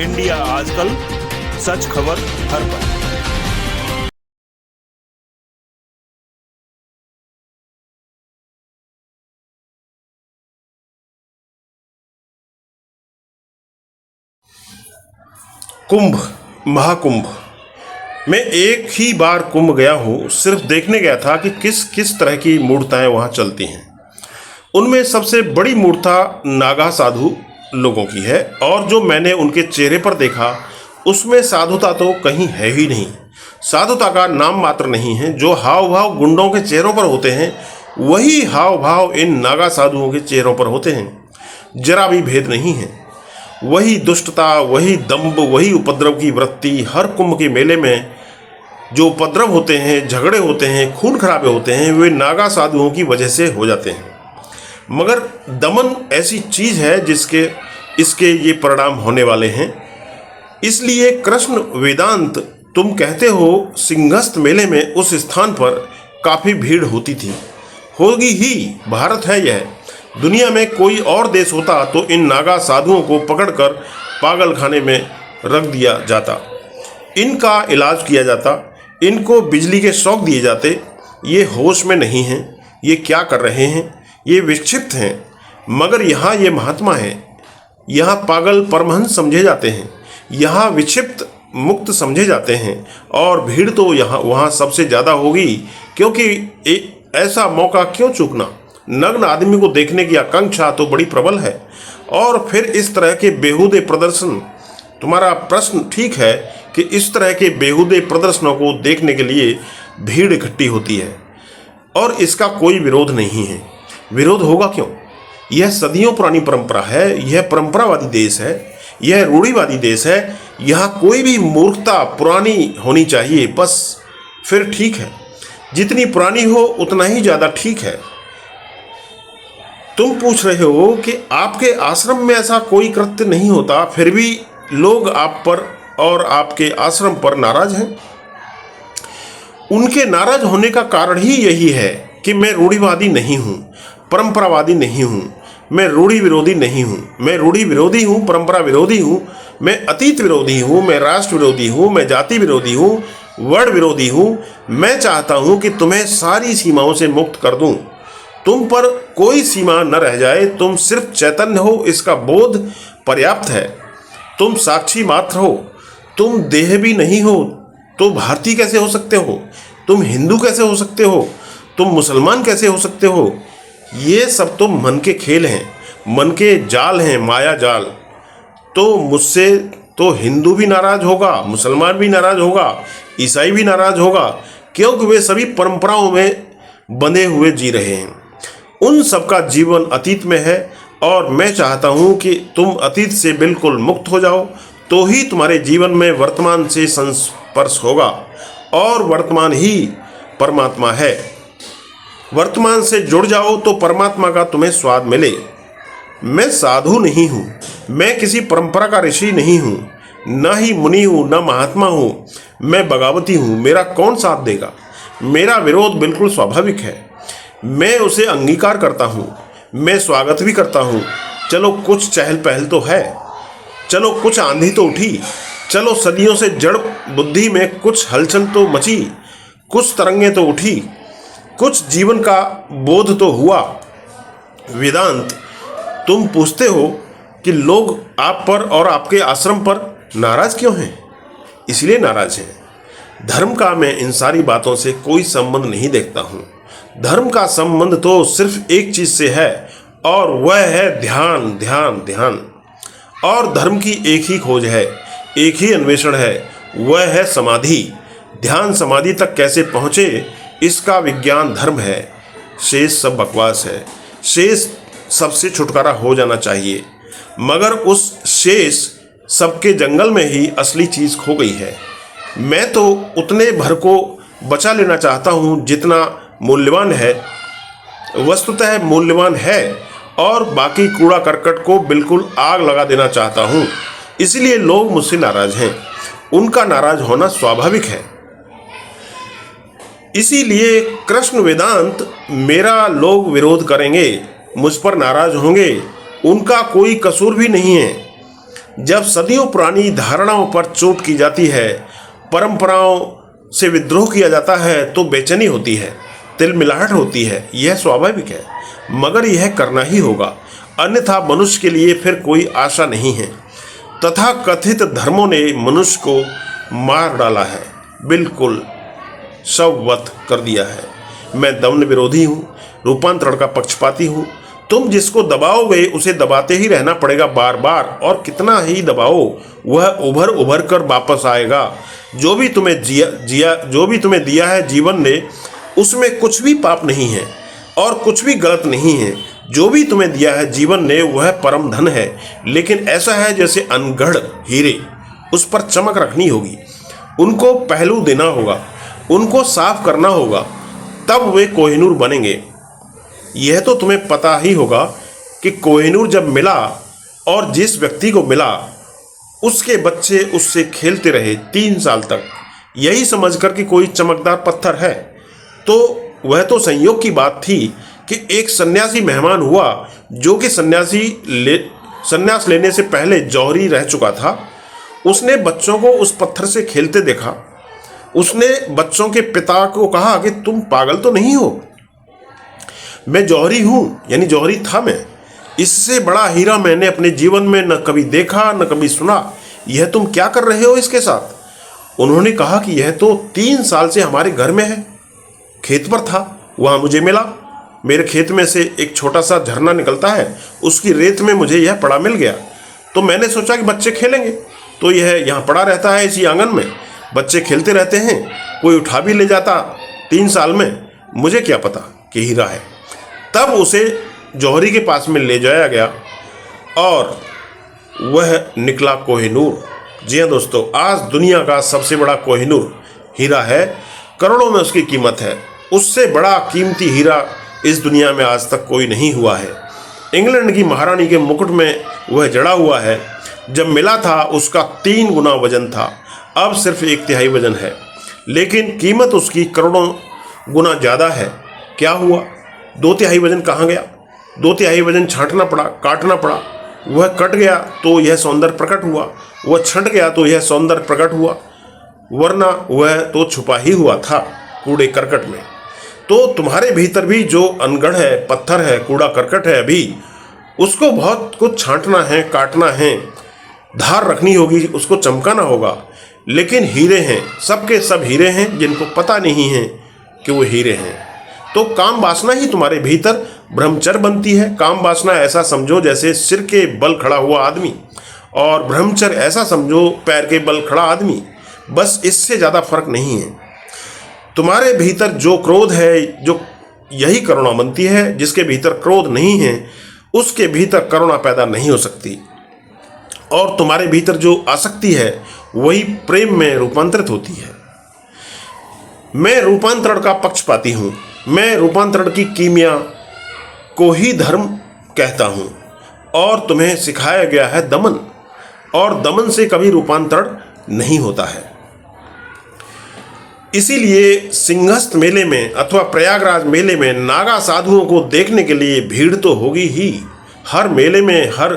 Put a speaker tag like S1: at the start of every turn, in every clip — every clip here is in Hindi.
S1: इंडिया आजकल, सच खबर हर पल। कुंभ, महाकुंभ। मैं एक ही बार कुंभ गया हूँ, सिर्फ देखने गया था कि किस किस तरह की मूर्तियाँ वहाँ चलती हैं। उनमें सबसे बड़ी मूर्ता नागा साधु लोगों की है, और जो मैंने उनके चेहरे पर देखा उसमें साधुता तो कहीं है ही नहीं। साधुता का नाम मात्र नहीं है। जो हाव भाव गुंडों के चेहरों पर होते हैं, वही हाव भाव इन नागा साधुओं के चेहरों पर होते हैं। जरा भी भेद नहीं है। वही दुष्टता, वही दंभ, वही उपद्रव की वृत्ति। हर कुंभ के मेले में जो उपद्रव होते हैं, झगड़े होते हैं, खून खराबे होते हैं, वे नागा साधुओं की वजह से हो जाते हैं। मगर दमन ऐसी चीज है जिसके इसके ये परिणाम होने वाले हैं। इसलिए कृष्ण वेदांत, तुम कहते हो सिंहस्थ मेले में उस स्थान पर काफी भीड़ होती थी। होगी ही, भारत है यह। दुनिया में कोई और देश होता तो इन नागा साधुओं को पकड़कर पागल खाने में रख दिया जाता, इनका इलाज किया जाता, इनको बिजली के शॉक दिए जाते। ये होश में नहीं हैं, ये क्या कर रहे हैं, ये विक्षिप्त हैं। मगर यहाँ ये महात्मा है। यहाँ पागल परमहंस समझे जाते हैं, यहाँ विक्षिप्त मुक्त समझे जाते हैं। और भीड़ तो यहाँ वहाँ सबसे ज़्यादा होगी, क्योंकि ऐसा मौका क्यों चूकना। नग्न आदमी को देखने की आकांक्षा तो बड़ी प्रबल है। और फिर इस तरह के बेहुदे प्रदर्शन, तुम्हारा प्रश्न ठीक है कि इस तरह के बेहुदे प्रदर्शनों को देखने के लिए भीड़ इकट्ठी होती है, और इसका कोई विरोध नहीं है। विरोध होगा क्यों? यह सदियों पुरानी परंपरा है। यह परंपरावादी देश है, यह रूढ़िवादी देश है। यहाँ कोई भी मूर्खता पुरानी होनी चाहिए, बस फिर ठीक है। जितनी पुरानी हो उतना ही ज़्यादा ठीक है। तुम पूछ रहे हो कि आपके आश्रम में ऐसा कोई कृत्य नहीं होता, फिर भी लोग आप पर और आपके आश्रम पर नाराज हैं। उनके नाराज होने का कारण ही यही है कि मैं रूढ़िवादी नहीं हूँ, परंपरावादी नहीं हूँ, मैं रूढ़ी विरोधी नहीं हूँ। मैं रूढ़ी विरोधी हूँ, परंपरा विरोधी हूँ, मैं अतीत विरोधी हूँ, मैं राष्ट्र विरोधी हूँ, मैं जाति विरोधी हूँ, वर्ण विरोधी हूँ। मैं चाहता हूँ कि तुम्हें सारी सीमाओं से मुक्त कर दूँ, तुम पर कोई सीमा न रह जाए। तुम सिर्फ चैतन्य हो, इसका बोध पर्याप्त है। तुम साक्षी मात्र हो, तुम देह भी नहीं हो तो भारतीय कैसे हो सकते हो? तुम हिंदू कैसे हो सकते हो? तुम मुसलमान कैसे हो सकते हो? ये सब तो मन के खेल हैं, मन के जाल हैं, माया जाल। तो मुझसे तो हिंदू भी नाराज होगा, मुसलमान भी नाराज होगा, ईसाई भी नाराज होगा, क्योंकि वे सभी परंपराओं में बंधे हुए जी रहे हैं। उन सबका जीवन अतीत में है, और मैं चाहता हूँ कि तुम अतीत से बिल्कुल मुक्त हो जाओ, तो ही तुम्हारे जीवन में वर्तमान से संस्पर्श होगा, और वर्तमान ही परमात्मा है। वर्तमान से जुड़ जाओ तो परमात्मा का तुम्हें स्वाद मिले। मैं साधु नहीं हूँ, मैं किसी परंपरा का ऋषि नहीं हूँ, न ही मुनि हूँ, न महात्मा हूँ। मैं बगावती हूँ। मेरा कौन साथ देगा? मेरा विरोध बिल्कुल स्वाभाविक है। मैं उसे अंगीकार करता हूँ, मैं स्वागत भी करता हूँ। चलो कुछ चहल पहल तो है, चलो कुछ आंधी तो उठी, चलो सदियों से जड़ बुद्धि में कुछ हलचल तो मची, कुछ तरंगें तो उठी, कुछ जीवन का बोध तो हुआ। वेदांत, तुम पूछते हो कि लोग आप पर और आपके आश्रम पर नाराज क्यों हैं? इसलिए नाराज हैं। धर्म का मैं इन सारी बातों से कोई संबंध नहीं देखता हूँ। धर्म का संबंध तो सिर्फ एक चीज से है, और वह है ध्यान, ध्यान, ध्यान। और धर्म की एक ही खोज है, एक ही अन्वेषण है, वह है समाधि। ध्यान समाधि तक कैसे पहुँचे, इसका विज्ञान धर्म है। शेष सब बकवास है। शेष सबसे छुटकारा हो जाना चाहिए, मगर उस शेष सबके जंगल में ही असली चीज़ खो गई है। मैं तो उतने भर को बचा लेना चाहता हूँ जितना मूल्यवान है, वस्तुतः मूल्यवान है, और बाकी कूड़ा करकट को बिल्कुल आग लगा देना चाहता हूँ। इसलिए लोग मुझसे नाराज हैं। उनका नाराज होना स्वाभाविक है। इसीलिए कृष्ण वेदांत, मेरा लोग विरोध करेंगे, मुझ पर नाराज होंगे, उनका कोई कसूर भी नहीं है। जब सदियों पुरानी धारणाओं पर चोट की जाती है, परंपराओं से विद्रोह किया जाता है, तो बेचैनी होती है, तिलमिलाहट होती है। यह स्वाभाविक है, मगर यह करना ही होगा, अन्यथा मनुष्य के लिए फिर कोई आशा नहीं है। तथा कथित धर्मों ने मनुष्य को मार डाला है, बिल्कुल शववत कर दिया है। मैं दमन विरोधी हूँ, रूपांतरण का पक्षपाती हूँ। तुम जिसको दबाओगे उसे दबाते ही रहना पड़ेगा बार बार, और कितना ही दबाओ वह उभर उभर कर वापस आएगा। जो भी तुम्हें दिया है जीवन ने, उसमें कुछ भी पाप नहीं है और कुछ भी गलत नहीं है। जो भी तुम्हें दिया है जीवन ने वह परम धन है, लेकिन ऐसा है जैसे अनगढ़ हीरे, उस पर चमक रखनी होगी, उनको पहलू देना होगा, उनको साफ करना होगा, तब वे कोहिनूर बनेंगे। यह तो तुम्हें पता ही होगा कि कोहिनूर जब मिला और जिस व्यक्ति को मिला उसके बच्चे उससे खेलते रहे 3 साल तक, यही समझकर कि कोई चमकदार पत्थर है। तो वह तो संयोग की बात थी कि एक सन्यासी मेहमान हुआ, जो कि सन्यास लेने से पहले जौहरी रह चुका था। उसने बच्चों को उस पत्थर से खेलते देखा। उसने बच्चों के पिता को कहा कि तुम पागल तो नहीं हो, मैं जौहरी हूँ, यानी जौहरी था मैं। इससे बड़ा हीरा मैंने अपने जीवन में न कभी देखा न कभी सुना। यह तुम क्या कर रहे हो इसके साथ? उन्होंने कहा कि यह तो 3 साल से हमारे घर में है, खेत पर था, वहाँ मुझे मिला। मेरे खेत में से एक छोटा सा झरना निकलता है, उसकी रेत में मुझे यह पड़ा मिल गया। तो मैंने सोचा कि बच्चे खेलेंगे, तो यह यहाँ पड़ा रहता है इसी आंगन में, बच्चे खेलते रहते हैं, कोई उठा भी ले जाता 3 साल में, मुझे क्या पता कि हीरा है। तब उसे जौहरी के पास में ले जाया गया और वह निकला कोहिनूर। जी हाँ दोस्तों, आज दुनिया का सबसे बड़ा कोहिनूर हीरा है, करोड़ों में उसकी कीमत है। उससे बड़ा कीमती हीरा इस दुनिया में आज तक कोई नहीं हुआ है। इंग्लैंड की महारानी के मुकुट में वह जड़ा हुआ है। जब मिला था उसका 3 गुना वजन था, अब सिर्फ 1/3 वजन है, लेकिन कीमत उसकी करोड़ों गुना ज़्यादा है। क्या हुआ? 2/3 वजन कहाँ गया? 2/3 वजन छांटना पड़ा, काटना पड़ा। वह कट गया तो यह सौंदर्य प्रकट हुआ, वह छंट गया तो यह सौंदर्य प्रकट हुआ, वरना वह तो छुपा ही हुआ था कूड़े करकट में। तो तुम्हारे भीतर भी जो अनगढ़ है, पत्थर है, कूड़ा करकट है, अभी उसको बहुत कुछ छांटना है, काटना है, धार रखनी होगी, उसको चमकाना होगा। लेकिन हीरे हैं, सबके सब हीरे हैं, जिनको पता नहीं है कि वो हीरे हैं। तो काम वासना ही तुम्हारे भीतर ब्रह्मचर्य बनती है। काम वासना ऐसा समझो जैसे सिर के बल खड़ा हुआ आदमी, और ब्रह्मचर्य ऐसा समझो पैर के बल खड़ा आदमी, बस इससे ज़्यादा फर्क नहीं है। तुम्हारे भीतर जो क्रोध है, जो यही करुणा बनती है। जिसके भीतर क्रोध नहीं है उसके भीतर करुणा पैदा नहीं हो सकती। और तुम्हारे भीतर जो आसक्ति है वही प्रेम में रूपांतरित होती है। मैं रूपांतरण का पक्षपाती हूँ। मैं रूपांतरण की कीमिया को ही धर्म कहता हूँ, और तुम्हें सिखाया गया है दमन, और दमन से कभी रूपांतरण नहीं होता है। इसीलिए सिंहस्थ मेले में अथवा प्रयागराज मेले में नागा साधुओं को देखने के लिए भीड़ तो होगी ही। हर मेले में, हर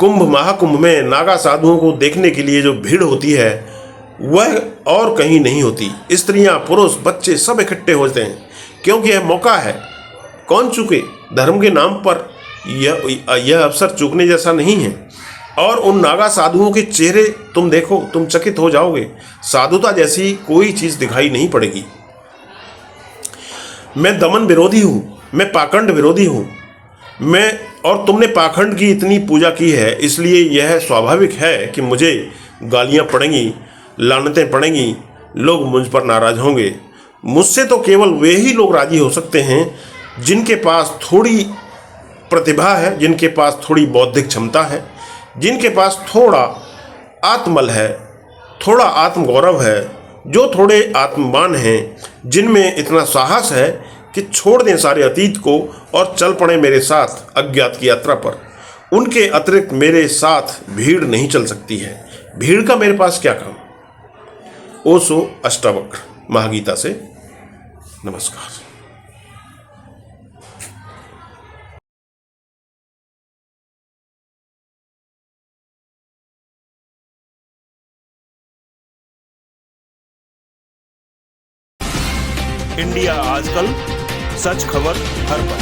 S1: कुंभ महाकुंभ में नागा साधुओं को देखने के लिए जो भीड़ होती है वह और कहीं नहीं होती। स्त्रियां, पुरुष, बच्चे सब इकट्ठे होते हैं, क्योंकि यह मौका है। कौन चूके? धर्म के नाम पर यह अवसर चूकने जैसा नहीं है। और उन नागा साधुओं के चेहरे तुम देखो, तुम चकित हो जाओगे। साधुता जैसी कोई चीज़ दिखाई नहीं पड़ेगी। मैं दमन विरोधी हूँ, मैं पाखंड विरोधी हूँ। और तुमने पाखंड की इतनी पूजा की है, इसलिए यह स्वाभाविक है कि मुझे गालियाँ पड़ेंगी, लानतें पड़ेंगी, लोग मुझ पर नाराज होंगे। मुझसे तो केवल वे ही लोग राजी हो सकते हैं जिनके पास थोड़ी प्रतिभा है, जिनके पास थोड़ी बौद्धिक क्षमता है, जिनके पास थोड़ा आत्मबल है, थोड़ा आत्मगौरव है, जो थोड़े आत्मवान हैं, जिनमें इतना साहस है कि छोड़ दें सारे अतीत को और चल पड़े मेरे साथ अज्ञात की यात्रा पर। उनके अतिरिक्त मेरे साथ भीड़ नहीं चल सकती है। भीड़ का मेरे पास क्या काम? ओशो अष्टावक्र महागीता से नमस्कार।
S2: इंडिया आजकल, सच खबर हर पल।